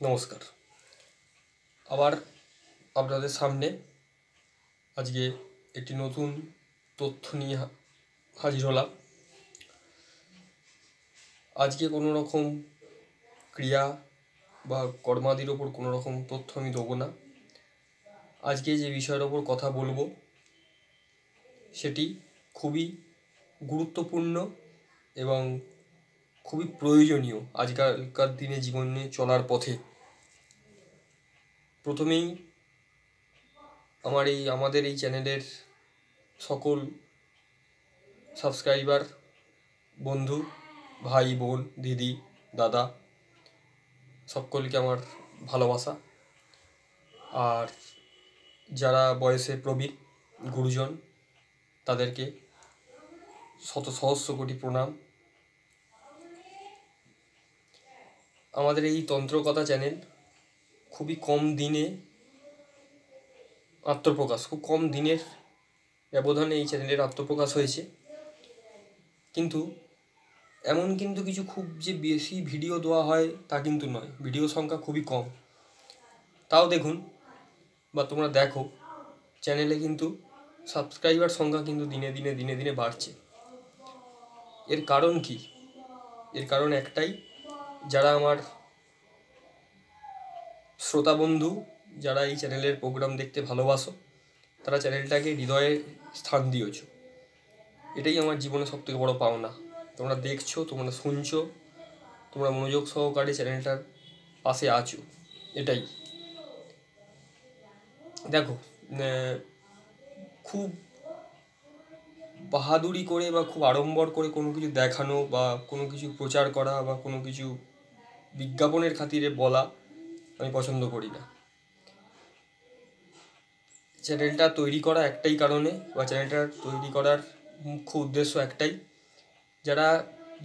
নমস্কার। আবার আপনাদের সামনে আজকে একটি নতুন তথ্য নিয়ে হাজির হলাম। আজকে কোনো রকম ক্রিয়া বা কর্মাদির ওপর কোনো রকম তথ্য আমি দেবো না। আজকে যে বিষয়ের ওপর কথা বলবো সেটি খুবই গুরুত্বপূর্ণ এবং খুবই প্রয়োজনীয় আজকালকার দিনে জীবনে চলার পথে। প্রথমেই আমাদের এই চ্যানেলের সকল সাবস্ক্রাইবার বন্ধু, ভাই বোন, দিদি, দাদা সকলকে আমার ভালোবাসা। আর যারা বয়সে প্রবীণ গুরুজন তাদেরকে শত সহস্র কোটি প্রণাম। আমাদের এই তন্ত্রকথা চ্যানেল খুবই কম দিনে আত্মপ্রকাশ, খুব কম দিনের ব্যবধানে এই চ্যানেলের আত্মপ্রকাশ হয়েছে। কিন্তু এমন কিন্তু কিছু খুব যে বেশি ভিডিও দেওয়া হয় তা কিন্তু নয়, ভিডিও সংখ্যা খুবই কম। তাও দেখুন বা তোমরা দেখো চ্যানেলে কিন্তু সাবস্ক্রাইবার সংখ্যা কিন্তু দিনে দিনে বাড়ছে। এর কারণ কি? এর কারণ একটাই, যারা আমার শ্রোতা বন্ধু, যারা এই চ্যানেলের প্রোগ্রাম দেখতে ভালোবাসো, তারা চ্যানেলটাকে হৃদয়ে স্থান দিয়েছো। এটাই আমার জীবনে সবথেকে বড় পাওনা। তোমরা দেখছো, তোমরা শুনছো, তোমরা মনোযোগ সহকারে চ্যানেলটার পাশে আছো, এটাই। দেখো, খুব বাহাদুরি করে বা খুব আড়ম্বর করে কোনো কিছু দেখানো বা কোনো কিছু প্রচার করা বা কোনো কিছু বিজ্ঞাপনের খাতিরে বলা আমি পছন্দ করি না। চ্যানেলটা তৈরি করা একটাই কারণে, বা চ্যানেলটা তৈরি করার মুখ্য উদ্দেশ্য একটাই,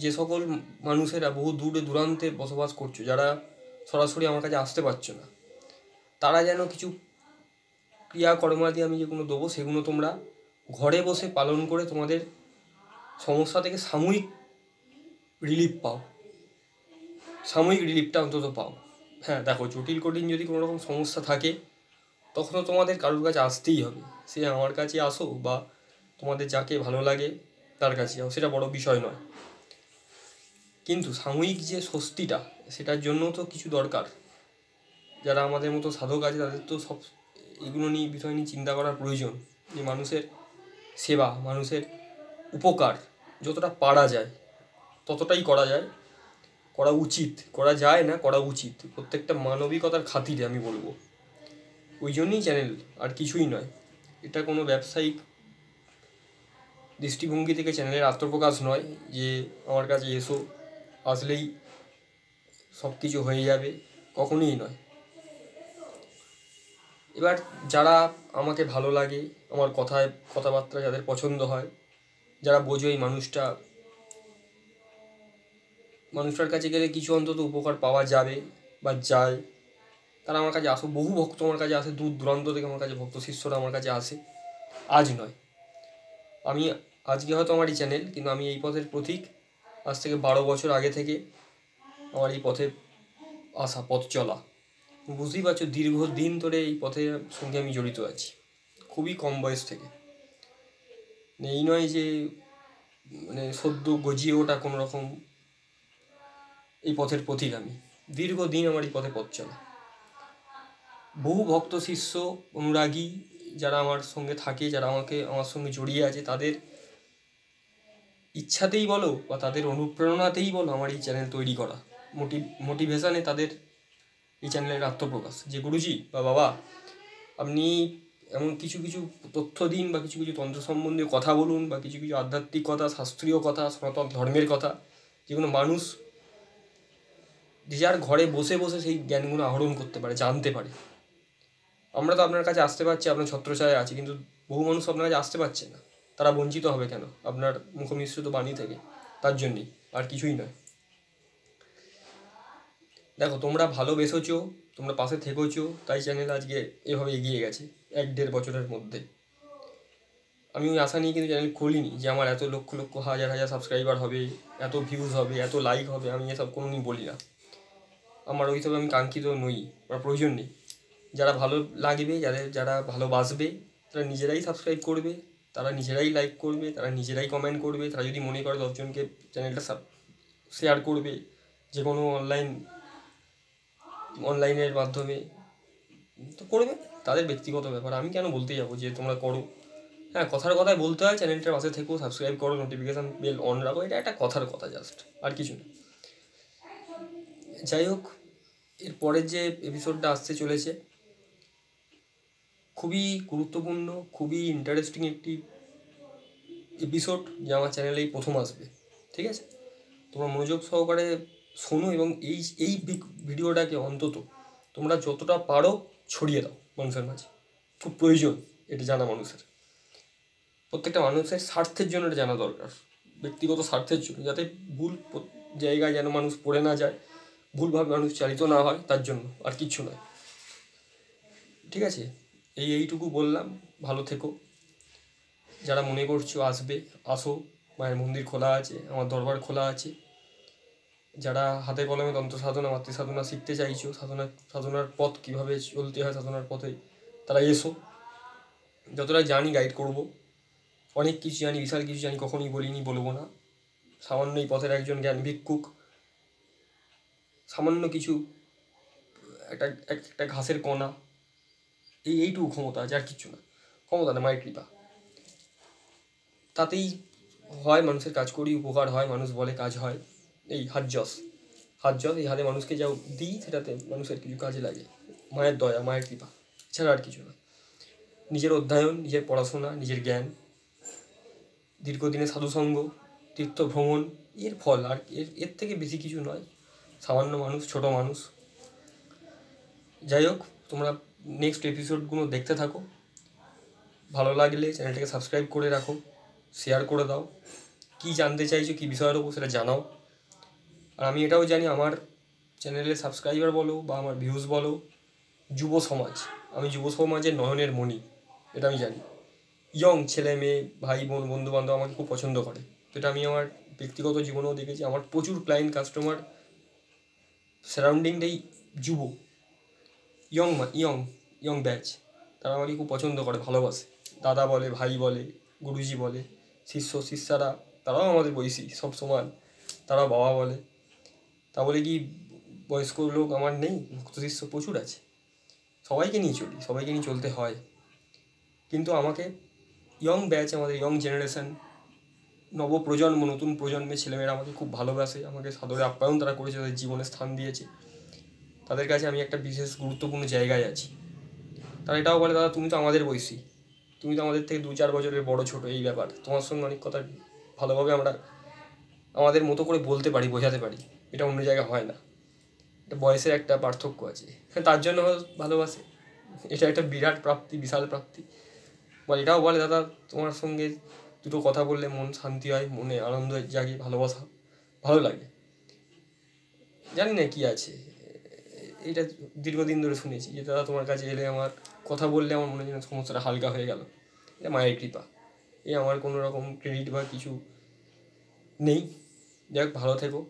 যে সকল মানুষেরা বহু দূরে দূরান্তে বসবাস করছো, যারা সরাসরি আমার কাছে আসতে পারছো না, তারা যেন কিছু ক্রিয়াকর্মাদি আমি যেগুলো দেবো সেগুলো তোমরা ঘরে বসে পালন করে তোমাদের সমস্যা থেকে সাময়িক রিলিফটা অন্তত পাও। হ্যাঁ দেখো, জটিল কঠিন যদি কোনো রকম সমস্যা থাকে তখনও তোমাদের কারোর কাছে আসতেই হবে। সে আমার কাছে আসো বা তোমাদের যাকে ভালো লাগে তার কাছে যাও, সেটা বড় বিষয় নয়। কিন্তু সাময়িক যে স্বস্তিটা, সেটার জন্য তো কিছু দরকার। যারা আমাদের মতো সাধক আছে তাদের তো সব এগুলো নিয়ে বিষয় নিয়ে চিন্তা করার প্রয়োজন, যে মানুষের সেবা, মানুষের উপকার যতটা পারা যায় ততটাই করা উচিত। করা যায় না, করা উচিত, প্রত্যেকটা মানবিকতার খাতিরে আমি বলবো। ওই জন্যই চ্যানেল, আর কিছুই নয়। এটা কোনো ব্যবসায়িক দৃষ্টিভঙ্গি থেকে চ্যানেলের আত্মপ্রকাশ নয় যে আমার কাছে আসলেই সব কিছু হয়ে যাবে, কখনোই নয়। এবার যারা আমাকে ভালো লাগে, আমার কথাবার্তা যাদের পছন্দ হয়, যারা বোঝো এই মানুষটার কাছে গেলে কিছু অন্তত উপকার পাওয়া যাবে বা যায়, তারা আমার কাছে আসো। বহু ভক্ত আমার কাছে আসে, দূর দূরান্ত থেকে আমার কাছে ভক্ত শিষ্যরা আমার কাছে আসে। আজ নয়, আজকে হয়তো আমার এই চ্যানেল, কিন্তু আমি এই পথের প্রতীক। আজ থেকে 12 বছর আগে থেকে আমার এই পথে আসা, পথ চলা। বুঝতেই পারছো, দীর্ঘদিন ধরে এই পথের সঙ্গে আমি জড়িত আছি, খুবই কম বয়স থেকে। এই নয় যে সদ্য গজিয়ে ওঠা কোনো রকম এই পথের পথিক আমি। দীর্ঘদিন আমার এই পথে পথ চলা। বহু ভক্ত শিষ্য অনুরাগী যারা আমার সঙ্গে থাকে, যারা আমার সঙ্গে জড়িয়ে আছে, তাদের ইচ্ছাতেই বলো বা তাদের অনুপ্রেরণাতেই বলো আমার এই চ্যানেল তৈরি করা, মোটিভেশনে তাদের এই চ্যানেলের আত্মপ্রকাশ। যে গুরুজি বা বাবা, আপনি এমন কিছু তথ্য দিন বা কিছু তন্ত্র সম্বন্ধীয় কথা বলুন, বা কিছু আধ্যাত্মিক কথা, শাস্ত্রীয় কথা, সনাতন ধর্মের কথা, যেগুলো মানুষ যে যার ঘরে বসে বসে সেই জ্ঞানগুলো আহরণ করতে পারে, জানতে পারে। আমরা তো আপনার কাছে আসতে পারছি, আপনার ছত্রছায়ায় আছি, কিন্তু বহু মানুষ আপনার কাছে আসতে পারছে না। তারা বঞ্চিত হবে কেন? আপনার মুখমিশ্রিত বাণী থেকে। তার জন্যই, আর কিছুই নয়। দেখো, তোমরা ভালোবেসেছো, তোমরা পাশে থেকেছো, তাই চ্যানেল আজকে এভাবে এগিয়ে গেছে 1-1.5 বছরের মধ্যে। আমি ওই আশা নিয়ে কিন্তু চ্যানেল খুলিনি যে আমার এত লক্ষ হাজার সাবস্ক্রাইবার হবে, এত ভিউজ হবে, এত লাইক হবে। আমি এসব কোনোদিন বলি না। আমার ওই হিসাবে আমি কাঙ্ক্ষিত নই বা প্রয়োজন নেই। যারা ভালো লাগবে, যারা ভালোবাসবে তারা নিজেরাই সাবস্ক্রাইব করবে, তারা নিজেরাই লাইক করবে, তারা নিজেরাই কমেন্ট করবে, তারা যদি মনে করে 10জনকে চ্যানেলটা শেয়ার করবে যে কোনো অনলাইনের মাধ্যমে, তো করবে, তাদের ব্যক্তিগত ব্যাপার। আমি কেন বলতে যাবো যে তোমরা করো? হ্যাঁ, কথার কথায় বলতে হয় চ্যানেলটার পাশে থেকেও সাবস্ক্রাইব করো, নোটিফিকেশান বেল অন রাখো, এটা একটা কথার কথা জাস্ট, আর কিছু না। যাই হোক, এর পরের যে এপিসোডটা আসতে চলেছে খুবই গুরুত্বপূর্ণ, খুবই ইন্টারেস্টিং একটি এপিসোড, যা আমার চ্যানেলেই প্রথম আসবে। ঠিক আছে, তোমরা মনোযোগ সহকারে শোনো এবং এই ভিডিওটাকে অন্তত তোমরা যতটা পারো ছড়িয়ে দাও মানুষের মাঝে। খুব প্রয়োজন এটা জানা মানুষের, প্রত্যেকটা মানুষের স্বার্থের জন্য এটা জানা দরকার, ব্যক্তিগত স্বার্থের জন্য, যাতে ভুল জায়গায় যেন মানুষ পড়ে না যায়, ভুলভাবে মানুষ চালিত না হয়, তার জন্য, আর কিচ্ছু নয়। ঠিক আছে, এইটুকু বললাম। ভালো থেকো। যারা মনে করছো আসবে, আসো, মায়ের মন্দির খোলা আছে, আমার দরবার খোলা আছে। যারা হাতে কলমে তন্ত্র সাধনা, মাতৃ সাধনা শিখতে চাইছো, সাধনার পথ কীভাবে চলতে হয়, সাধনার পথে, তারা এসো। যতটা জানি গাইড করব, অনেক কিছু জানি, বিশাল কিছু জানি, কখনই বলিনি, বলবো না। সামান্য এই পথের একজন জ্ঞান ভিক্ষুক, সামান্য কিছু একটা ঘাসের কণা, এইটুকু ক্ষমতা আছে, আর কিচ্ছু না। ক্ষমতা না, মায়ের কৃপা, তাতেই হয় মানুষের কাজ করি, উপকার হয়, মানুষ বলে কাজ হয়। এই হাত যশ, এই হাতে মানুষকে যাও দিই, সেটাতে মানুষের কিছু কাজে লাগে। মায়ের দয়া, মায়ের কৃপা, এছাড়া আর কিছু না। নিজের অধ্যয়ন, নিজের পড়াশোনা, নিজের জ্ঞান, দীর্ঘদিনের সাধুসঙ্গ, তীর্থ ভ্রমণ, এর ফল। আর এর থেকে বেশি কিছু নয়। সামান্য মানুষ, ছোট মানুষ। যাই হোক, তোমরা নেক্সট এপিসোডগুলো দেখতে থাকো। ভালো লাগলে চ্যানেলটাকে সাবস্ক্রাইব করে রাখো, শেয়ার করে দাও। কী জানতে চাইছো, কী বিষয়ের ওপর, সেটা জানাও। আর আমি এটাও জানি, আমার চ্যানেলে সাবস্ক্রাইবার বলো বা আমার ভিউজ বলো, যুব সমাজ, আমি যুব সমাজের নয়নের মণি, এটা আমি জানি। ইয়ং ছেলে মেয়ে, ভাই বোন, বন্ধুবান্ধব আমাকে খুব পছন্দ করে। তো এটা আমি আমার ব্যক্তিগত জীবনেও দেখেছি। আমার প্রচুর ক্লায়েন্ট, কাস্টমার সারাউন্ডিংটাই যুব, ইয়ং ব্যাচ। তারা আমাকে খুব পছন্দ করে, ভালোবাসে। দাদা বলে, ভাই বলে, গুরুজি বলে, শিষ্যারা, তারাও আমাদের বয়সী, সব সমান। তারাও বাবা বলে। তা বলে কি বয়স্ক লোক আমার নেই? ভক্ত শিষ্য প্রচুর আছে। সবাইকে নিয়ে চলি, সবাইকে নিয়ে চলতে হয়। কিন্তু আমাকে ইয়ং ব্যাচ, আমাদের ইয়ং জেনারেশান, নবপ্রজন্ম, নতুন প্রজন্মের ছেলেমেয়েরা আমাকে খুব ভালোবাসে, আমাকে সাদরে আপ্যায়ন তারা করেছে, তাদের জীবনে স্থান দিয়েছে। তাদের কাছে আমি একটা বিশেষ গুরুত্বপূর্ণ জায়গায় আছি। তারা এটাও বলে, দাদা তুমি তো আমাদের বয়সী, তুমি তো আমাদের থেকে 2-4 বছরের বড় ছোটো, এই ব্যাপার। তোমার সঙ্গে অনেক কথা ভালোভাবে আমরা আমাদের মতো করে বলতে পারি, বোঝাতে পারি, এটা অন্য জায়গায় হয় না। এটা বয়সের একটা পার্থক্য আছে, তার জন্য ভালোবাসে। এটা একটা বিরাট প্রাপ্তি, বিশাল প্রাপ্তি। বা এটাও বলে, দাদা তোমার সঙ্গে দুটো কথা বললে মন শান্তি হয়, মনে আনন্দ জাগে, ভালোবাসা, ভালো লাগে। জানি না কি আছে, এটা দীর্ঘদিন ধরে শুনেছি যে দাদা তোমার কাছে এলে, আমার কথা বললে আমার মনে যেন সমস্যাটা হালকা হয়ে গেল। এটা মায়ের কৃপা। আমার কোনো রকম ক্রেডিট বা কিছু নেই। যাক, ভালো থেকো।